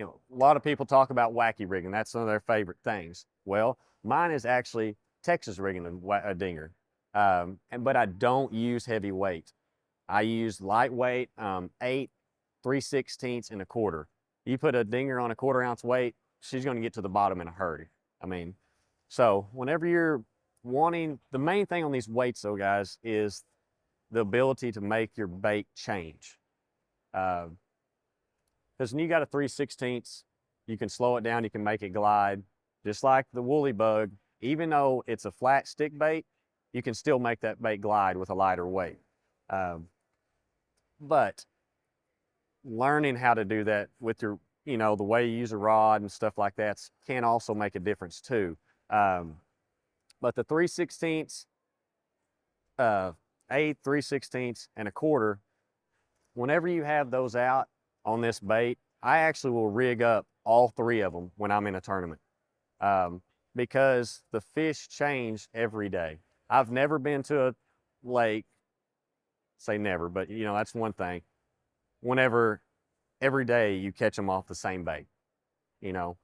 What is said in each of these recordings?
You know, a lot of people talk about wacky rigging. That's one of their favorite things. Well, mine is actually Texas rigging a dinger. But I don't use heavy weight. I use lightweight, 8, 3/16 and a quarter. You put a dinger on a 1/4 ounce weight, she's going to get to the bottom in a hurry. I mean, so whenever you're wanting, the main thing on these weights though, guys, is the ability to make your bait change. Because when you got a 3/16, you can slow it down, you can make it glide. Just like the woolly bug, even though it's a flat stick bait, you can still make that bait glide with a lighter weight. But learning how to do that with your, you know, the way you use a rod and stuff like that can also make a difference too. But the 3/16, 8, 3/16 and a quarter, whenever you have those out on this bait, I actually will rig up all 3 of them when I'm in a tournament. Because the fish change every day. I've never been to a lake, say never, but you know, that's one thing. Whenever every day you catch them off the same bait, you know,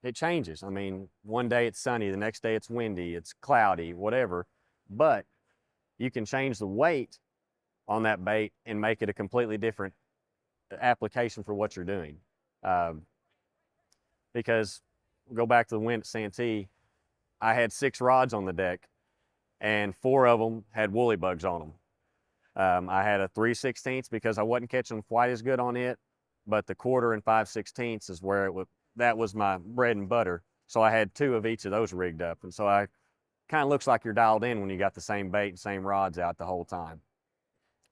it changes. I mean, one day it's sunny, the next day it's windy, it's cloudy, whatever, but you can change the weight on that bait and make it a completely different application for what you're doing. Because go back to the wind at Santee, I had 6 rods on the deck and 4 of them had woolly bugs on them. I had a 3/16 because I wasn't catching quite as good on it, but the 1/4 and 5/16 is where that was my bread and butter. So I had 2 of each of those rigged up. And so I kind of looks like you're dialed in when you got the same bait and same rods out the whole time.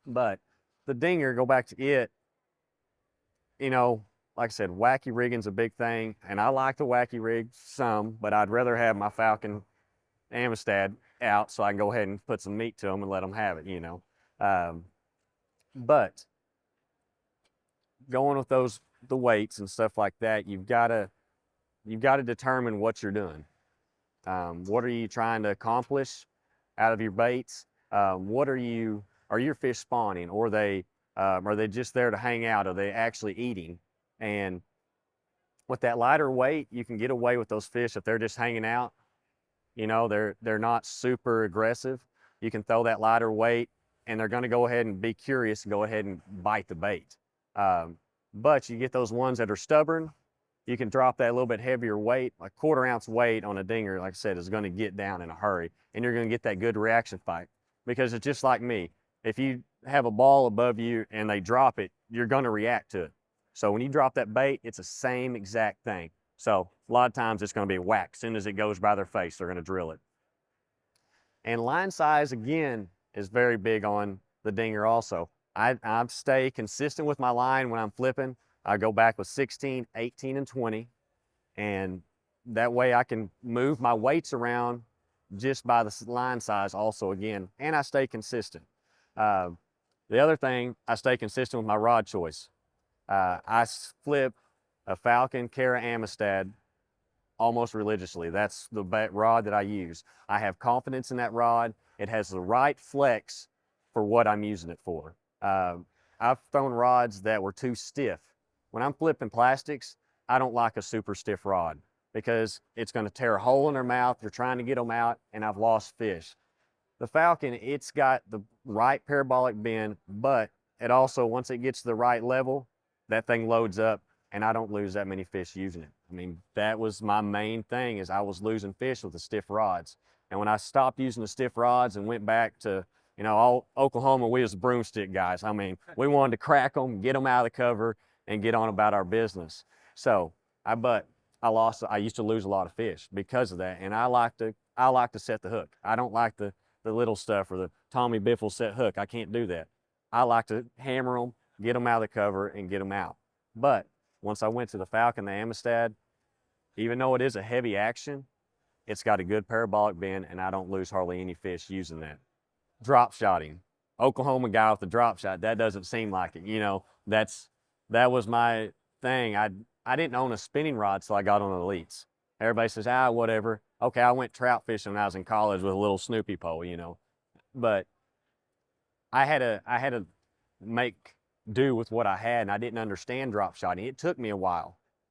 But the dinger, go back to it, you know, like I said, wacky rigging's a big thing, and I like the wacky rig some, but I'd rather have my Falcon Amistad out so I can go ahead and put some meat to them and let them have it, you know. But going with the weights and stuff like that, you've got to determine what you're doing. What are you trying to accomplish out of your baits? Are your fish spawning, or are they just there to hang out? Are they actually eating? And with that lighter weight, you can get away with those fish if they're just hanging out. You know, they're not super aggressive. You can throw that lighter weight and they're going to go ahead and be curious and go ahead and bite the bait. But you get those ones that are stubborn, you can drop that little bit heavier weight, like 1/4 ounce weight on a dinger, like I said, is going to get down in a hurry, and you're going to get that good reaction fight. Because it's just like me. If you have a ball above you and they drop it, you're going to react to it. So when you drop that bait, it's the same exact thing. So a lot of times it's going to be a whack. As soon as it goes by their face, they're going to drill it. And line size, again, is very big on the dinger also. I stay consistent with my line when I'm flipping. I go back with 16, 18, and 20. And that way I can move my weights around just by the line size also again. And I stay consistent. The other thing, I stay consistent with my rod choice. I flip a Falcon Cara Amistad almost religiously. That's the rod that I use. I have confidence in that rod. It has the right flex for what I'm using it for. I've thrown rods that were too stiff. When I'm flipping plastics, I don't like a super stiff rod because it's going to tear a hole in their mouth. You're trying to get them out, and I've lost fish. The Falcon, it's got the right parabolic bend, but it also, once it gets to the right level, that thing loads up, and I don't lose that many fish using it. I mean, that was my main thing, is I was losing fish with the stiff rods. And when I stopped using the stiff rods and went back to, you know, all Oklahoma, we was broomstick guys. I mean, we wanted to crack them, get them out of the cover, and get on about our business. So, I used to lose a lot of fish because of that, and I like to set the hook. I don't like the little stuff or the Tommy Biffle set hook. I can't do that. I like to hammer them, get them out of the cover, and get them out. But once I went to the Falcon, the Amistad, even though it is a heavy action, it's got a good parabolic bend, and I don't lose hardly any fish using that. Drop shotting. Oklahoma guy with the drop shot, that doesn't seem like it. You know, that was my thing. I didn't own a spinning rod till I got on elites. Everybody says, whatever. Okay, I went trout fishing when I was in college with a little Snoopy pole, you know. But I had to make do with what I had, and I didn't understand drop shotting. It took me a while.